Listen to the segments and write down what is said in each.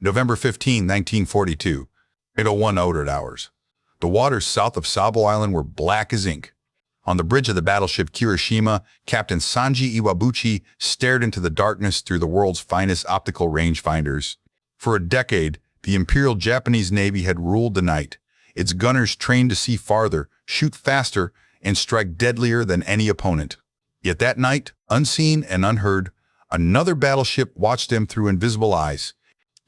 November 15, 1942, 8:01 ordered hours. The waters south of Savo Island were black as ink. On the bridge of the battleship Kirishima, Captain Sanji Iwabuchi stared into the darkness through the world's finest optical rangefinders. For a decade, the Imperial Japanese Navy had ruled the night, its gunners trained to see farther, shoot faster, and strike deadlier than any opponent. Yet that night, unseen and unheard, another battleship watched them through invisible eyes.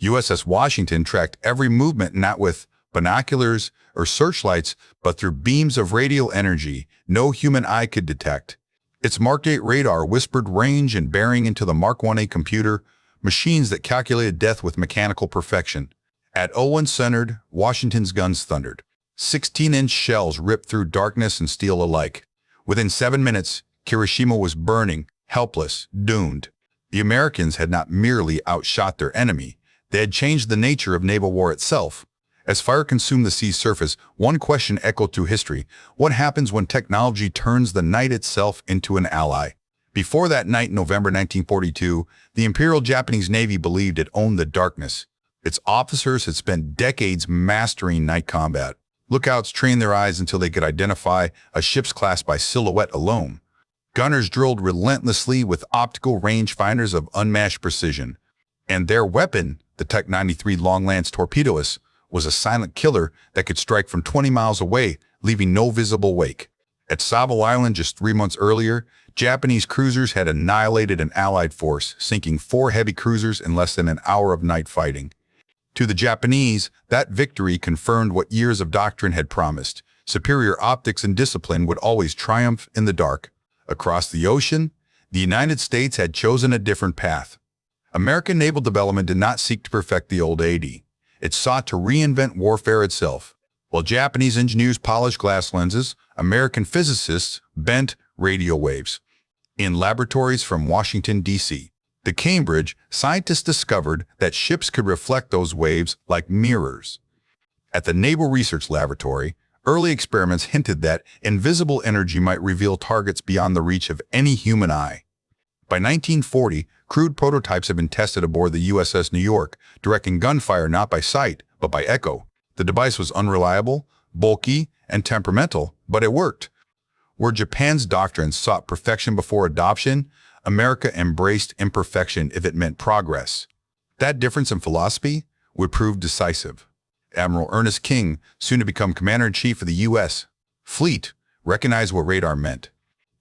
USS Washington tracked every movement not with binoculars or searchlights, but through beams of radial energy no human eye could detect. Its Mark 8 radar whispered range and bearing into the Mark 1A computer, machines that calculated death with mechanical perfection. At 01 centered, Washington's guns thundered. 16-inch shells ripped through darkness and steel alike. Within 7 minutes, Kirishima was burning, helpless, doomed. The Americans had not merely outshot their enemy, they had changed the nature of naval war itself. As fire consumed the sea's surface, one question echoed through history: what happens when technology turns the night itself into an ally? Before that night in November 1942, the Imperial Japanese Navy believed it owned the darkness. Its officers had spent decades mastering night combat. Lookouts trained their eyes until they could identify a ship's class by silhouette alone. Gunners drilled relentlessly with optical rangefinders of unmatched precision. And their weapon, the Type 93 Long-Lance Torpedoes, was a silent killer that could strike from 20 miles away, leaving no visible wake. At Savo Island just 3 months earlier, Japanese cruisers had annihilated an Allied force, sinking 4 heavy cruisers in less than an hour of night fighting. To the Japanese, that victory confirmed what years of doctrine had promised. Superior optics and discipline would always triumph in the dark. Across the ocean, the United States had chosen a different path. American naval development did not seek to perfect the old AD. It sought to reinvent warfare itself. While Japanese engineers polished glass lenses, American physicists bent radio waves. In laboratories from Washington, D.C., to Cambridge, scientists discovered that ships could reflect those waves like mirrors. At the Naval Research Laboratory, early experiments hinted that invisible energy might reveal targets beyond the reach of any human eye. By 1940, crude prototypes had been tested aboard the USS New York, directing gunfire not by sight, but by echo. The device was unreliable, bulky, and temperamental, but it worked. Where Japan's doctrines sought perfection before adoption, America embraced imperfection if it meant progress. That difference in philosophy would prove decisive. Admiral Ernest King, soon to become Commander-in-Chief of the U.S. Fleet, recognized what radar meant.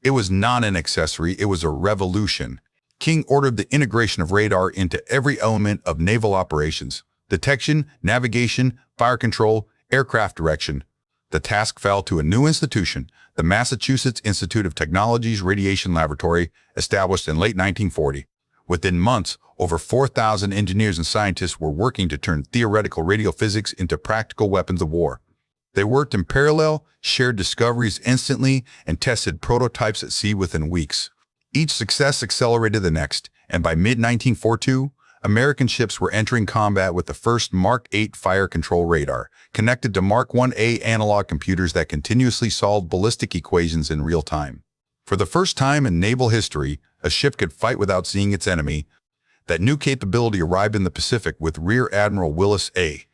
It was not an accessory, it was a revolution. King ordered the integration of radar into every element of naval operations: detection, navigation, fire control, aircraft direction. The task fell to a new institution, the Massachusetts Institute of Technology's Radiation Laboratory, established in late 1940. Within months, over 4,000 engineers and scientists were working to turn theoretical radiophysics into practical weapons of war. They worked in parallel, shared discoveries instantly, and tested prototypes at sea within weeks. Each success accelerated the next, and by mid-1942, American ships were entering combat with the first Mark 8 fire control radar, connected to Mark 1A analog computers that continuously solved ballistic equations in real time. For the first time in naval history, a ship could fight without seeing its enemy. That new capability arrived in the Pacific with Rear Admiral Willis A.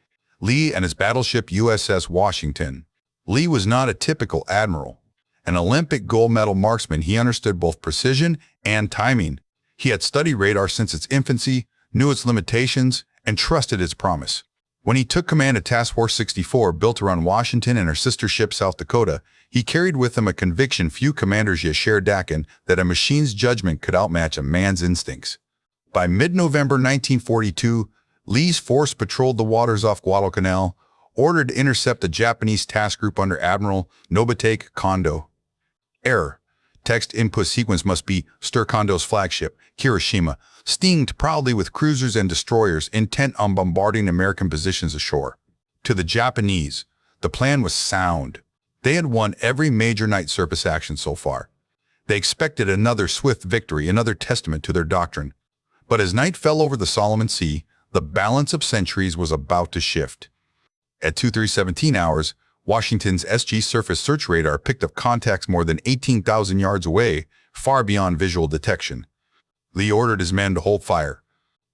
Lee and his battleship USS Washington. Lee was not a typical admiral. An Olympic gold medal marksman, he understood both precision and timing. He had studied radar since its infancy, knew its limitations, and trusted its promise. When he took command of Task Force 64, built around Washington and her sister ship South Dakota, he carried with him a conviction few commanders yet shared: that a machine's judgment could outmatch a man's instincts. By mid-November 1942, Lee's force patrolled the waters off Guadalcanal, ordered to intercept the Japanese task group under Admiral Nobutake Kondo. Error. Text input sequence must be Stir Kondo's flagship, Kirishima, steamed proudly with cruisers and destroyers intent on bombarding American positions ashore. To the Japanese, the plan was sound. They had won every major night surface action so far. They expected another swift victory, another testament to their doctrine. But as night fell over the Solomon Sea, the balance of centuries was about to shift. At 2:17 hours, Washington's SG surface search radar picked up contacts more than 18,000 yards away, far beyond visual detection. Lee ordered his men to hold fire.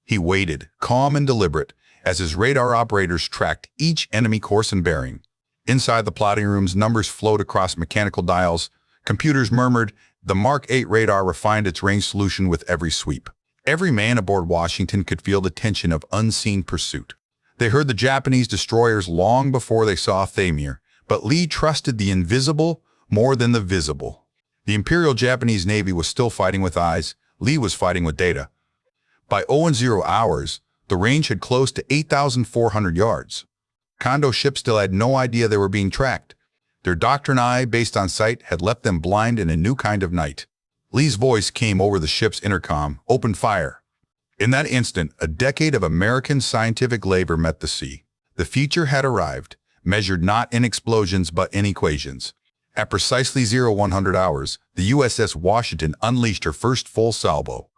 He waited, calm and deliberate, as his radar operators tracked each enemy course and bearing. Inside the plotting rooms, numbers flowed across mechanical dials. Computers murmured. The Mark 8 radar refined its range solution with every sweep. Every man aboard Washington could feel the tension of unseen pursuit. They heard the Japanese destroyers long before they saw Thamir, but Lee trusted the invisible more than the visible. The Imperial Japanese Navy was still fighting with eyes. Lee was fighting with data. By 0 hours, the range had closed to 8,400 yards. Kondo ships still had no idea they were being tracked. Their doctrine I, based on sight, had left them blind in a new kind of night. Lee's voice came over the ship's intercom, "Open fire." In that instant, a decade of American scientific labor met the sea. The future had arrived, measured not in explosions but in equations. At precisely 0100 hours, the USS Washington unleashed her first full salvo.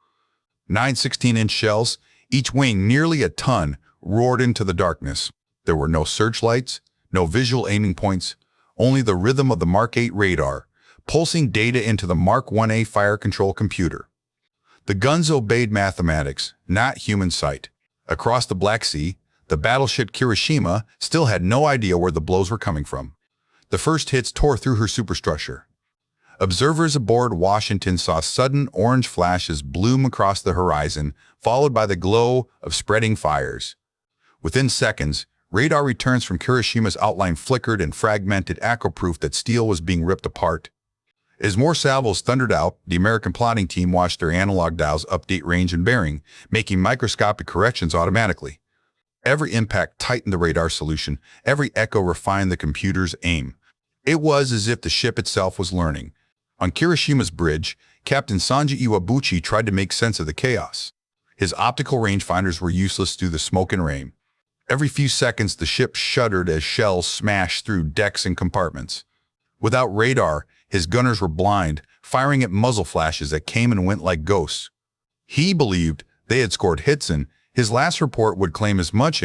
9 16-inch shells, each weighing nearly a ton, roared into the darkness. There were no searchlights, no visual aiming points, only the rhythm of the Mark 8 radar, pulsing data into the Mark 1A fire control computer. The guns obeyed mathematics, not human sight. Across the Black Sea, the battleship Kirishima still had no idea where the blows were coming from. The first hits tore through her superstructure. Observers aboard Washington saw sudden orange flashes bloom across the horizon, followed by the glow of spreading fires. Within seconds, radar returns from Kirishima's outline flickered and fragmented, echo proof that steel was being ripped apart. As more salvos thundered out, the American plotting team watched their analog dials update range and bearing, making microscopic corrections automatically. Every impact tightened the radar solution, every echo refined the computer's aim. It was as if the ship itself was learning. On Kirishima's bridge, Captain Sanji Iwabuchi tried to make sense of the chaos. His optical rangefinders were useless through the smoke and rain. Every few seconds, the ship shuddered as shells smashed through decks and compartments. Without radar, his gunners were blind, firing at muzzle flashes that came and went like ghosts. He believed they had scored hits and his last report would claim as much,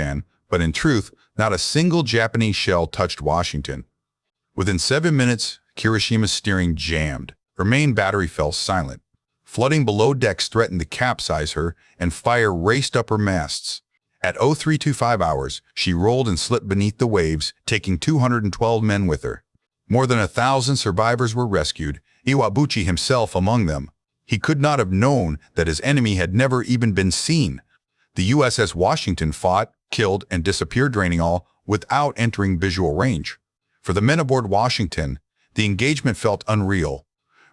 but in truth, not a single Japanese shell touched Washington. Within 7 minutes, Kirishima's steering jammed. Her main battery fell silent. Flooding below decks threatened to capsize her, and fire raced up her masts. At 0325 hours, she rolled and slipped beneath the waves, taking 212 men with her. More than 1,000 survivors were rescued, Iwabuchi himself among them. He could not have known that his enemy had never even been seen. The USS Washington fought, killed, and disappeared, draining all without entering visual range. For the men aboard Washington, the engagement felt unreal.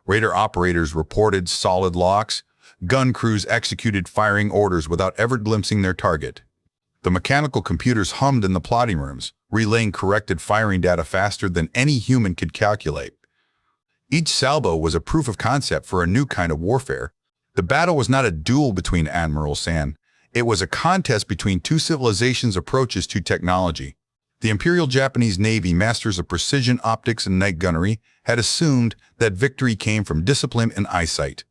Radar operators reported solid locks. Gun crews executed firing orders without ever glimpsing their target. The mechanical computers hummed in the plotting rooms, relaying corrected firing data faster than any human could calculate. Each salvo was a proof of concept for a new kind of warfare. The battle was not a duel between admirals, it was a contest between two civilizations' approaches to technology. The Imperial Japanese Navy, masters of precision optics and night gunnery, had assumed that victory came from discipline and eyesight.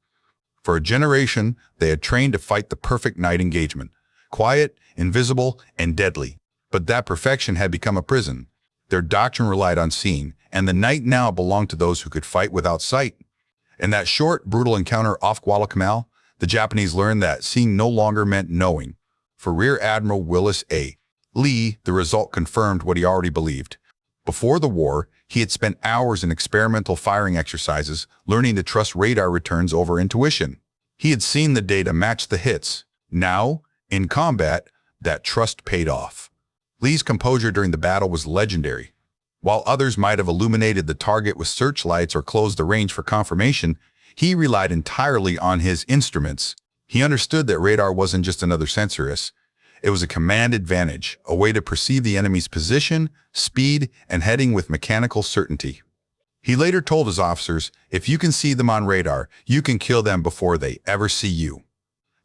For a generation, they had trained to fight the perfect night engagement, quiet, invisible, and deadly. But that perfection had become a prison. Their doctrine relied on seeing, and the night now belonged to those who could fight without sight. In that short, brutal encounter off Guadalcanal, the Japanese learned that seeing no longer meant knowing. For Rear Admiral Willis A. Lee, the result confirmed what he already believed. Before the war, he had spent hours in experimental firing exercises, learning to trust radar returns over intuition. He had seen the data match the hits. Now, in combat, that trust paid off. Lee's composure during the battle was legendary. While others might have illuminated the target with searchlights or closed the range for confirmation, he relied entirely on his instruments. He understood that radar wasn't just another sensor. It was a command advantage, a way to perceive the enemy's position, speed, and heading with mechanical certainty. He later told his officers, "If you can see them on radar, you can kill them before they ever see you."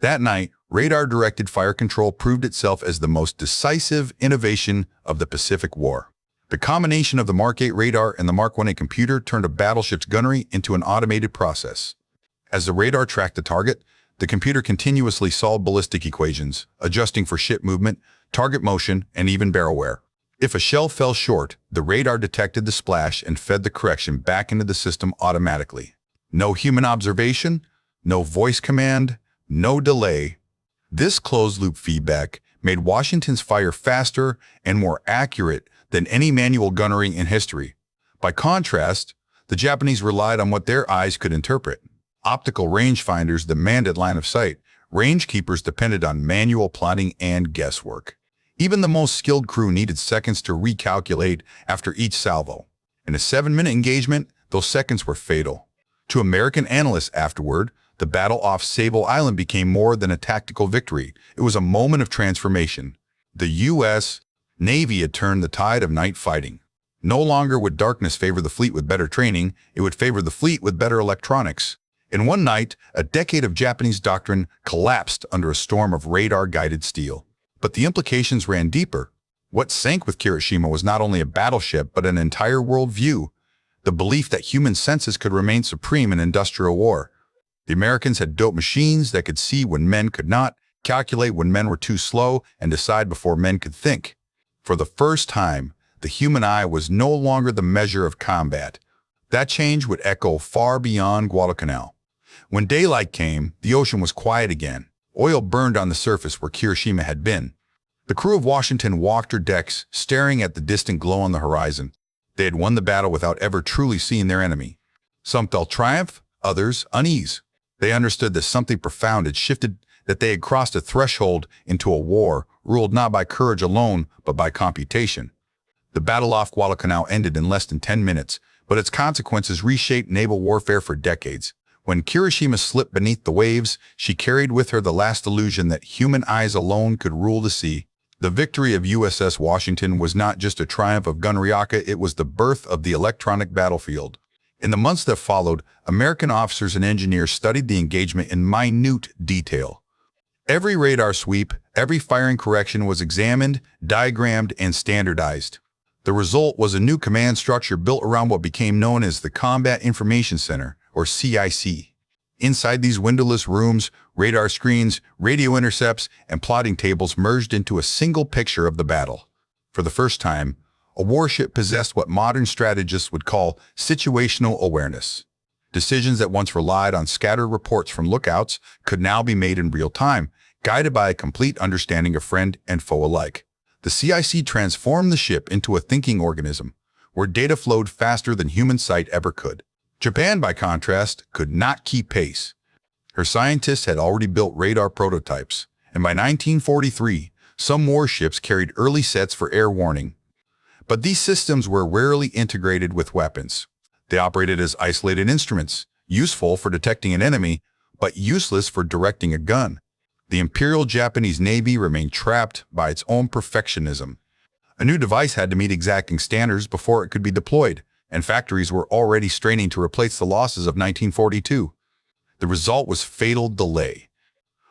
That night, radar-directed fire control proved itself as the most decisive innovation of the Pacific War. The combination of the Mark 8 radar and the Mark 1A computer turned a battleship's gunnery into an automated process. As the radar tracked the target, the computer continuously solved ballistic equations, adjusting for ship movement, target motion, and even barrel wear. If a shell fell short, the radar detected the splash and fed the correction back into the system automatically. No human observation, no voice command, no delay. This closed-loop feedback made Washington's fire faster and more accurate than any manual gunnery in history. By contrast, the Japanese relied on what their eyes could interpret. Optical rangefinders demanded line of sight. Rangekeepers depended on manual plotting and guesswork. Even the most skilled crew needed seconds to recalculate after each salvo. In a 7-minute engagement, those seconds were fatal. To American analysts afterward, the battle off Sable Island became more than a tactical victory. It was a moment of transformation. The U.S. Navy had turned the tide of night fighting. No longer would darkness favor the fleet with better training, it would favor the fleet with better electronics. In one night, a decade of Japanese doctrine collapsed under a storm of radar-guided steel. But the implications ran deeper. What sank with Kirishima was not only a battleship, but an entire worldview. The belief that human senses could remain supreme in industrial war. The Americans had built machines that could see when men could not, calculate when men were too slow, and decide before men could think. For the first time, the human eye was no longer the measure of combat. That change would echo far beyond Guadalcanal. When daylight came, the ocean was quiet again. Oil burned on the surface where Kirishima had been. The crew of Washington walked her decks, staring at the distant glow on the horizon. They had won the battle without ever truly seeing their enemy. Some felt triumph, others unease. They understood that something profound had shifted, that they had crossed a threshold into a war ruled not by courage alone, but by computation. The battle off Guadalcanal ended in less than 10 minutes, but its consequences reshaped naval warfare for decades. When Kirishima slipped beneath the waves, she carried with her the last illusion that human eyes alone could rule the sea. The victory of USS Washington was not just a triumph of Gunryaka, it was the birth of the electronic battlefield. In the months that followed, American officers and engineers studied the engagement in minute detail. Every radar sweep, every firing correction was examined, diagrammed, and standardized. The result was a new command structure built around what became known as the Combat Information Center, or CIC. Inside these windowless rooms, radar screens, radio intercepts, and plotting tables merged into a single picture of the battle. For the first time, a warship possessed what modern strategists would call situational awareness. Decisions that once relied on scattered reports from lookouts could now be made in real time, guided by a complete understanding of friend and foe alike. The CIC transformed the ship into a thinking organism, where data flowed faster than human sight ever could. Japan, by contrast, could not keep pace. Her scientists had already built radar prototypes, and by 1943, some warships carried early sets for air warning. But these systems were rarely integrated with weapons. They operated as isolated instruments, useful for detecting an enemy, but useless for directing a gun. The Imperial Japanese Navy remained trapped by its own perfectionism. A new device had to meet exacting standards before it could be deployed, and factories were already straining to replace the losses of 1942. The result was fatal delay.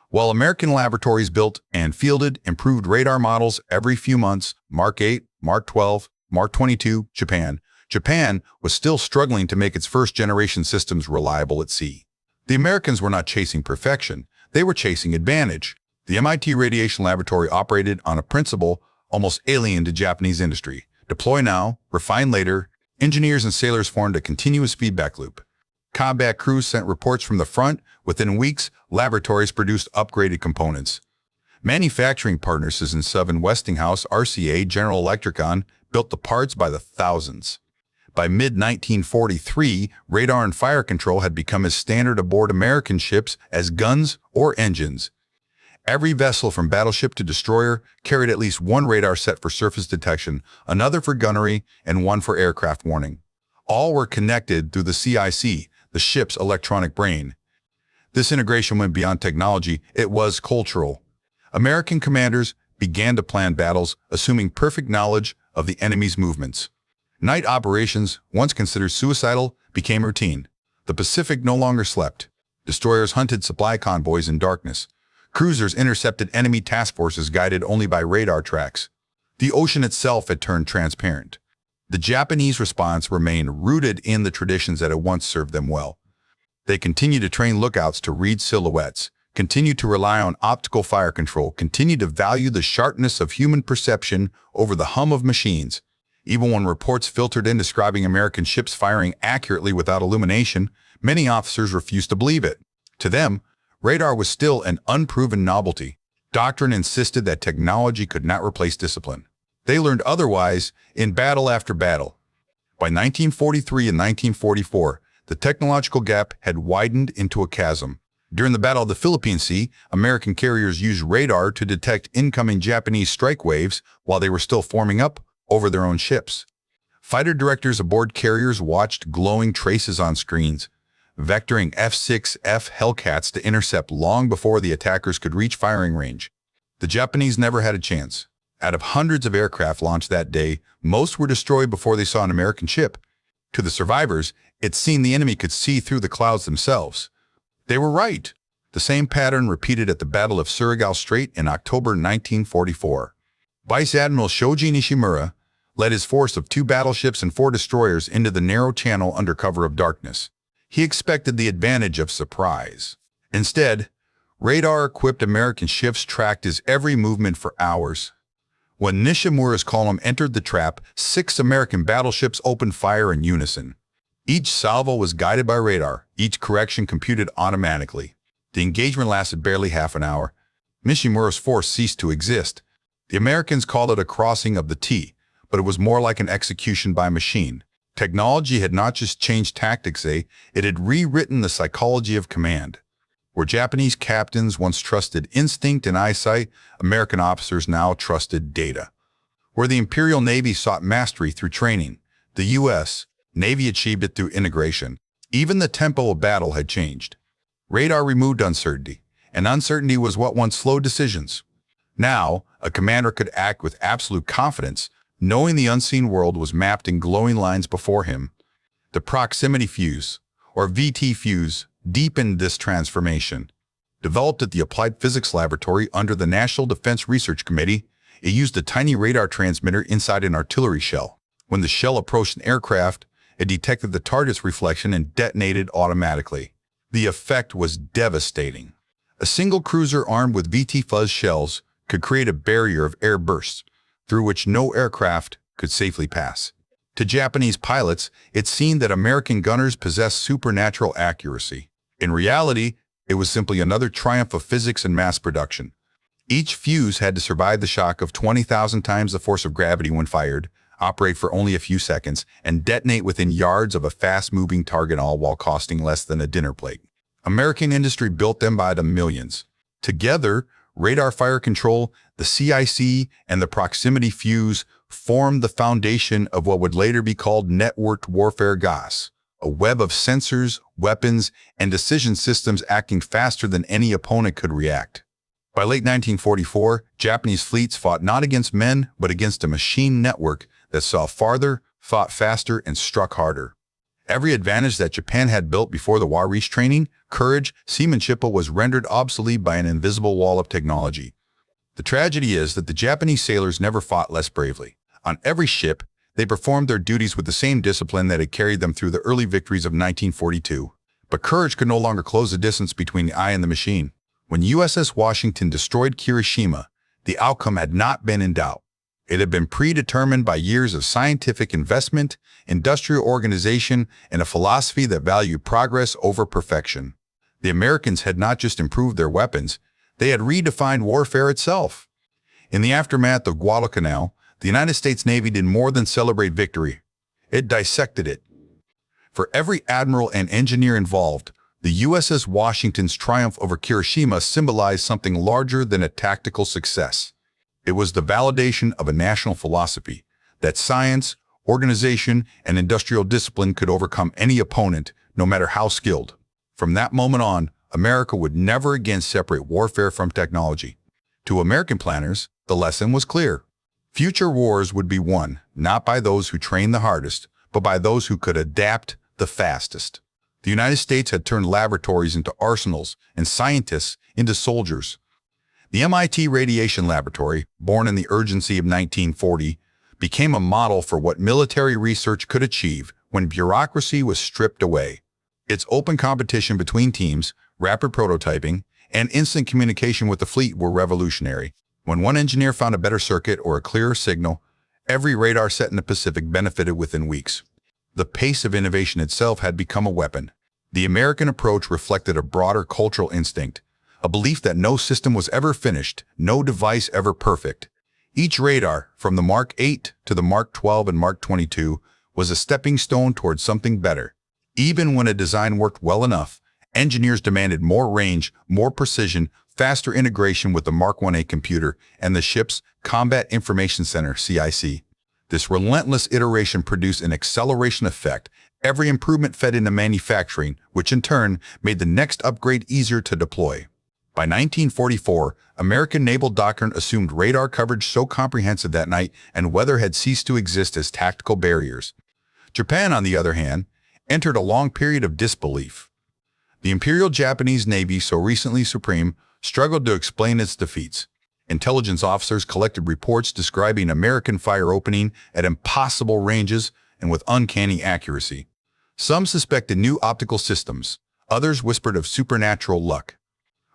While American laboratories built and fielded improved radar models every few months, Mark 8, Mark 12, Mark 22, Japan was still struggling to make its first-generation systems reliable at sea. The Americans were not chasing perfection, they were chasing advantage. The MIT Radiation Laboratory operated on a principle almost alien to Japanese industry. Deploy now, refine later. Engineers and sailors formed a continuous feedback loop. Combat crews sent reports from the front. Within weeks, laboratories produced upgraded components. Manufacturing partners such as Westinghouse, RCA, General Electricon built the parts by the thousands. By mid-1943, radar and fire control had become as standard aboard American ships as guns or engines. Every vessel from battleship to destroyer carried at least one radar set for surface detection, another for gunnery, and one for aircraft warning. All were connected through the CIC, the ship's electronic brain. This integration went beyond technology, it was cultural. American commanders began to plan battles, assuming perfect knowledge of the enemy's movements. Night operations, once considered suicidal, became routine. The Pacific no longer slept. Destroyers hunted supply convoys in darkness. Cruisers intercepted enemy task forces guided only by radar tracks. The ocean itself had turned transparent. The Japanese response remained rooted in the traditions that had once served them well. They continued to train lookouts to read silhouettes, continued to rely on optical fire control, continued to value the sharpness of human perception over the hum of machines. Even when reports filtered in describing American ships firing accurately without illumination, many officers refused to believe it. To them, radar was still an unproven novelty. Doctrine insisted that technology could not replace discipline. They learned otherwise in battle after battle. By 1943 and 1944, the technological gap had widened into a chasm. During the Battle of the Philippine Sea, American carriers used radar to detect incoming Japanese strike waves while they were still forming up over their own ships. Fighter directors aboard carriers watched glowing traces on screens, vectoring F6F Hellcats to intercept long before the attackers could reach firing range. The Japanese never had a chance. Out of hundreds of aircraft launched that day, most were destroyed before they saw an American ship. To the survivors, it seemed the enemy could see through the clouds themselves. They were right. The same pattern repeated at the Battle of Surigao Strait in October 1944. Vice Admiral Shoji Nishimura led his force of 2 battleships and 4 destroyers into the narrow channel under cover of darkness. He expected the advantage of surprise. Instead, radar-equipped American ships tracked his every movement for hours. When Nishimura's column entered the trap, 6 American battleships opened fire in unison. Each salvo was guided by radar, each correction computed automatically. The engagement lasted barely half an hour. Nishimura's force ceased to exist. The Americans called it a crossing of the T, but it was more like an execution by machine. Technology had not just changed tactics, it had rewritten the psychology of command. Where Japanese captains once trusted instinct and eyesight, American officers now trusted data. Where the Imperial Navy sought mastery through training, the U.S. Navy achieved it through integration. Even the tempo of battle had changed. Radar removed uncertainty, and uncertainty was what once slowed decisions. Now, a commander could act with absolute confidence, knowing the unseen world was mapped in glowing lines before him. The proximity fuse, or VT fuse, deepened this transformation. Developed at the Applied Physics Laboratory under the National Defense Research Committee, it used a tiny radar transmitter inside an artillery shell. When the shell approached an aircraft, it detected the target's reflection and detonated automatically. The effect was devastating. A single cruiser armed with VT fuzz shells could create a barrier of air bursts through which no aircraft could safely pass. To Japanese pilots, it seemed that American gunners possessed supernatural accuracy. In reality, it was simply another triumph of physics and mass production. Each fuse had to survive the shock of 20,000 times the force of gravity when fired, operate for only a few seconds, and detonate within yards of a fast-moving target, all while costing less than a dinner plate. American industry built them by the millions. Together, radar fire control, the CIC, and the proximity fuse formed the foundation of what would later be called networked warfare GOS, a web of sensors, weapons, and decision systems acting faster than any opponent could react. By late 1944, Japanese fleets fought not against men, but against a machine network that saw farther, fought faster, and struck harder. Every advantage that Japan had built before the war reached training, courage, seamanship was rendered obsolete by an invisible wall of technology. The tragedy is that the Japanese sailors never fought less bravely. On every ship, they performed their duties with the same discipline that had carried them through the early victories of 1942. But courage could no longer close the distance between the eye and the machine. When USS Washington destroyed Hiroshima, the outcome had not been in doubt. It had been predetermined by years of scientific investment, industrial organization, and a philosophy that valued progress over perfection. The Americans had not just improved their weapons, they had redefined warfare itself. In the aftermath of Guadalcanal, the United States Navy did more than celebrate victory. It dissected it. For every admiral and engineer involved, the USS Washington's triumph over Hiroshima symbolized something larger than a tactical success. It was the validation of a national philosophy that science, organization, and industrial discipline could overcome any opponent, no matter how skilled. From that moment on, America would never again separate warfare from technology. To American planners, the lesson was clear. Future wars would be won, not by those who trained the hardest, but by those who could adapt the fastest. The United States had turned laboratories into arsenals and scientists into soldiers. The MIT Radiation Laboratory, born in the urgency of 1940, became a model for what military research could achieve when bureaucracy was stripped away. Its open competition between teams, rapid prototyping, and instant communication with the fleet were revolutionary. When one engineer found a better circuit or a clearer signal, every radar set in the Pacific benefited within weeks. The pace of innovation itself had become a weapon. The American approach reflected a broader cultural instinct, a belief that no system was ever finished, no device ever perfect. Each radar, from the Mark 8 to the Mark 12 and Mark 22, was a stepping stone towards something better. Even when a design worked well enough, engineers demanded more range, more precision, faster integration with the Mark 1A computer and the ship's Combat Information Center, CIC. This relentless iteration produced an acceleration effect. Every improvement fed into manufacturing, which in turn made the next upgrade easier to deploy. By 1944, American naval doctrine assumed radar coverage so comprehensive that night and weather had ceased to exist as tactical barriers. Japan, on the other hand, entered a long period of disbelief. The Imperial Japanese Navy, so recently supreme, struggled to explain its defeats. Intelligence officers collected reports describing American fire opening at impossible ranges and with uncanny accuracy. Some suspected new optical systems. Others whispered of supernatural luck.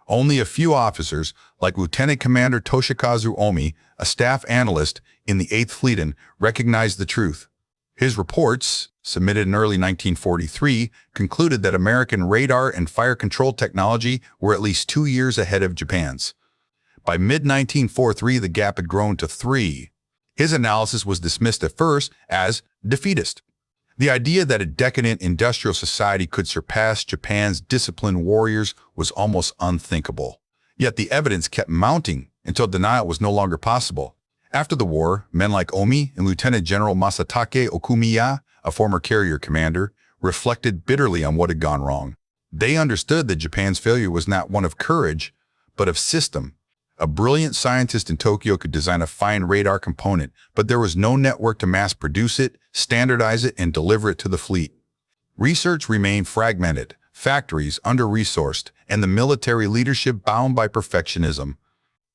Only a few officers, like Lieutenant Commander Toshikazu Omi, a staff analyst in the 8th Fleet, recognized the truth. His reports, submitted in early 1943, concluded that American radar and fire control technology were at least 2 years ahead of Japan's. By mid-1943, the gap had grown to 3. His analysis was dismissed at first as defeatist. The idea that a decadent industrial society could surpass Japan's disciplined warriors was almost unthinkable. Yet the evidence kept mounting until denial was no longer possible. After the war, men like Omi and Lieutenant General Masatake Okumiya, a former carrier commander, reflected bitterly on what had gone wrong. They understood that Japan's failure was not one of courage, but of system. A brilliant scientist in Tokyo could design a fine radar component, but there was no network to mass produce it, standardize it, and deliver it to the fleet. Research remained fragmented, factories under-resourced, and the military leadership bound by perfectionism.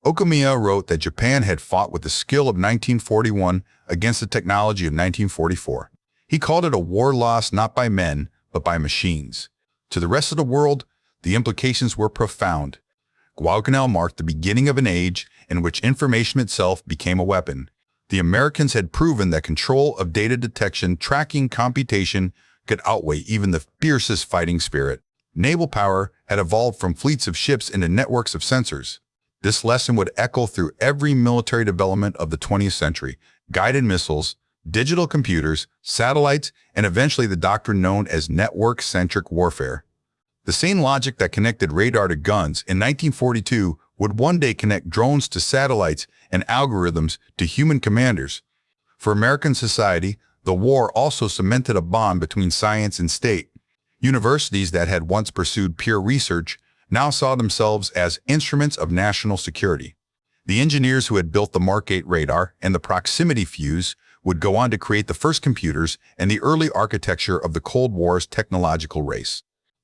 Okumiya wrote that Japan had fought with the skill of 1941 against the technology of 1944. He called it a war lost not by men, but by machines. To the rest of the world, the implications were profound. Guadalcanal marked the beginning of an age in which information itself became a weapon. The Americans had proven that control of data detection, tracking, computation could outweigh even the fiercest fighting spirit. Naval power had evolved from fleets of ships into networks of sensors. This lesson would echo through every military development of the 20th century: guided missiles, digital computers, satellites, and eventually the doctrine known as network-centric warfare. The same logic that connected radar to guns in 1942 would one day connect drones to satellites and algorithms to human commanders. For American society, the war also cemented a bond between science and state. Universities that had once pursued pure research now saw themselves as instruments of national security. The engineers who had built the Mark 8 radar and the proximity fuse would go on to create the first computers and the early architecture of the Cold War's technological race.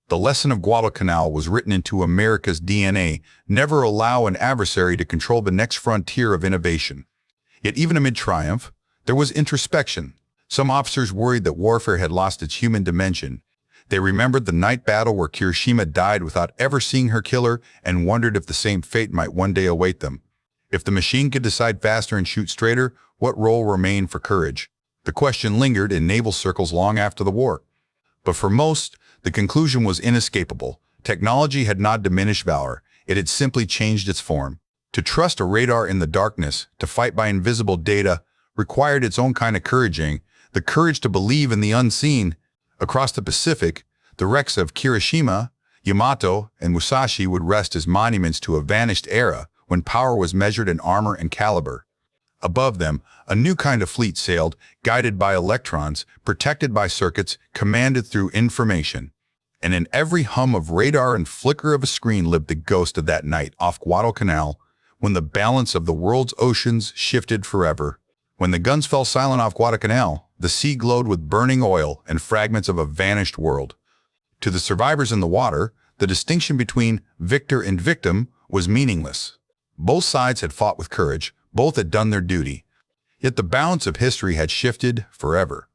The lesson of Guadalcanal was written into America's DNA: never allow an adversary to control the next frontier of innovation. Yet even amid triumph, there was introspection. Some officers worried that warfare had lost its human dimension. They remembered the night battle where Kirishima died without ever seeing her killer and wondered if the same fate might one day await them. If the machine could decide faster and shoot straighter, what role remained for courage? The question lingered in naval circles long after the war. But for most, the conclusion was inescapable. Technology had not diminished valor, it had simply changed its form. To trust a radar in the darkness, to fight by invisible data, required its own kind of courage, the courage to believe in the unseen. Across the Pacific, the wrecks of Kirishima, Yamato, and Musashi would rest as monuments to a vanished era when power was measured in armor and caliber. Above them, a new kind of fleet sailed, guided by electrons, protected by circuits, commanded through information. And in every hum of radar and flicker of a screen lived the ghost of that night off Guadalcanal, when the balance of the world's oceans shifted forever. When the guns fell silent off Guadalcanal, the sea glowed with burning oil and fragments of a vanished world. To the survivors in the water, the distinction between victor and victim was meaningless. Both sides had fought with courage, both had done their duty. Yet the balance of history had shifted forever.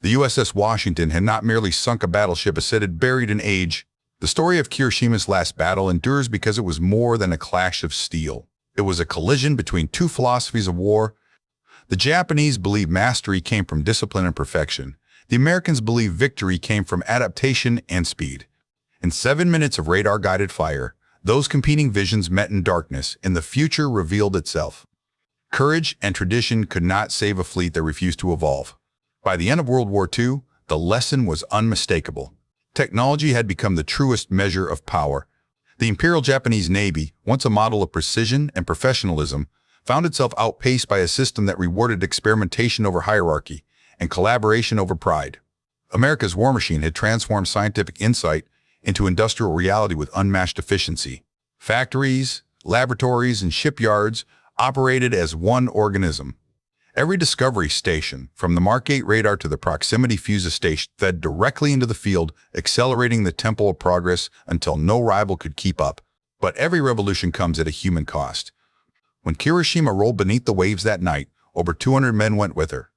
The USS Washington had not merely sunk a battleship, it had buried an age. The story of Kirishima's last battle endures because it was more than a clash of steel. It was a collision between two philosophies of war. The Japanese believed mastery came from discipline and perfection. The Americans believed victory came from adaptation and speed. In 7 minutes of radar-guided fire, Those competing visions met in darkness, and the future revealed itself. Courage and tradition could not save a fleet that refused to evolve. By the end of World War II, the lesson was unmistakable. Technology had become the truest measure of power. The Imperial Japanese Navy, once a model of precision and professionalism, found itself outpaced by a system that rewarded experimentation over hierarchy and collaboration over pride. America's war machine had transformed scientific insight into industrial reality with unmatched efficiency. Factories, laboratories, and shipyards operated as one organism. Every discovery station, from the Mark 8 radar to the proximity fuzes station, fed directly into the field, accelerating the tempo of progress until no rival could keep up. But every revolution comes at a human cost. When Hiroshima rolled beneath the waves that night, over 200 men went with her.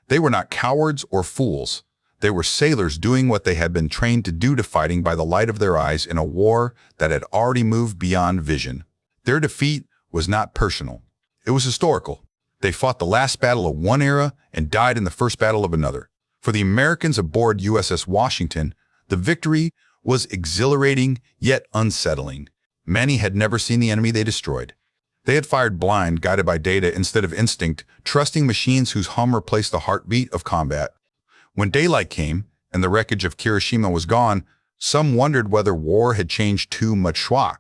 They were not cowards or fools. They were sailors doing what they had been trained to do, to fighting by the light of their eyes in a war that had already moved beyond vision. Their defeat was not personal. It was historical. They fought the last battle of one era and died in the first battle of another. For the Americans aboard USS Washington, the victory was exhilarating yet unsettling. Many had never seen the enemy they destroyed. They had fired blind, guided by data instead of instinct, trusting machines whose hum replaced the heartbeat of combat. When daylight came and the wreckage of Hiroshima was gone, some wondered whether war had changed too much schwa,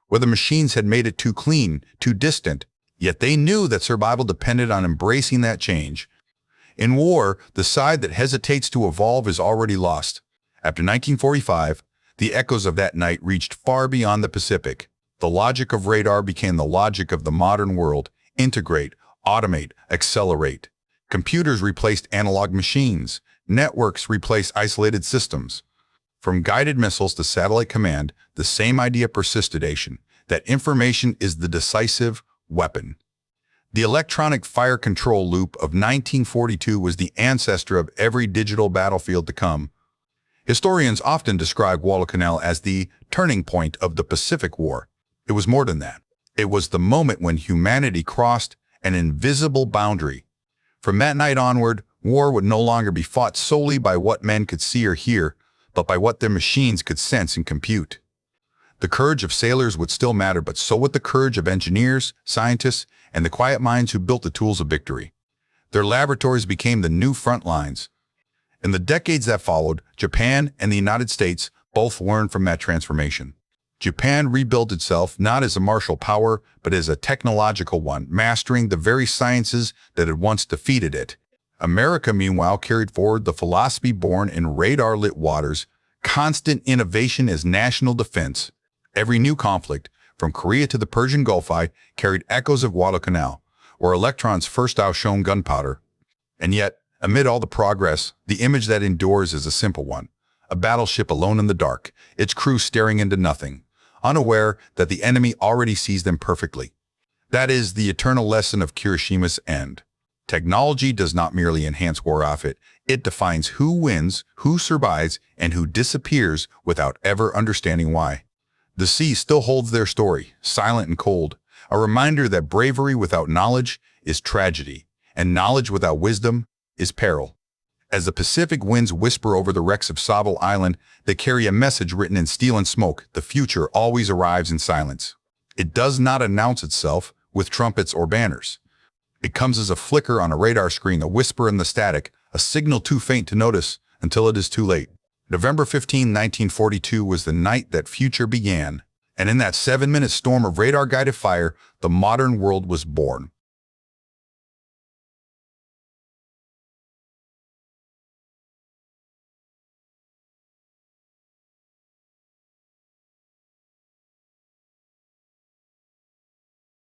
whether machines had made it too clean, too distant. Yet they knew that survival depended on embracing that change. In war, the side that hesitates to evolve is already lost. After 1945, the echoes of that night reached far beyond the Pacific. The logic of radar became the logic of the modern world: integrate, automate, accelerate. Computers replaced analog machines. Networks replaced isolated systems. From guided missiles to satellite command, the same idea persisted: that information is the decisive weapon. The electronic fire control loop of 1942 was the ancestor of every digital battlefield to come. Historians often describe Guadalcanal as the turning point of the Pacific War. It was more than that. It was the moment when humanity crossed an invisible boundary. From that night onward, war would no longer be fought solely by what men could see or hear, but by what their machines could sense and compute. The courage of sailors would still matter, but so would the courage of engineers, scientists, and the quiet minds who built the tools of victory. Their laboratories became the new front lines. In the decades that followed, Japan and the United States both learned from that transformation. Japan rebuilt itself not as a martial power, but as a technological one, mastering the very sciences that had once defeated it. America, meanwhile, carried forward the philosophy born in radar-lit waters: constant innovation as national defense. Every new conflict, from Korea to the Persian Gulf, carried echoes of Guadalcanal, where electrons first outshone gunpowder. And yet, amid all the progress, the image that endures is a simple one: a battleship alone in the dark, its crew staring into nothing, unaware that the enemy already sees them perfectly. That is the eternal lesson of Hiroshima's end. Technology does not merely enhance war effort, it defines who wins, who survives, and who disappears without ever understanding why. The sea still holds their story, silent and cold, a reminder that bravery without knowledge is tragedy, and knowledge without wisdom is peril. As the Pacific winds whisper over the wrecks of Sable Island, they carry a message written in steel and smoke: the future always arrives in silence. It does not announce itself with trumpets or banners. It comes as a flicker on a radar screen, a whisper in the static, a signal too faint to notice until it is too late. November 15, 1942 was the night that future began, and in that 7-minute storm of radar-guided fire, the modern world was born.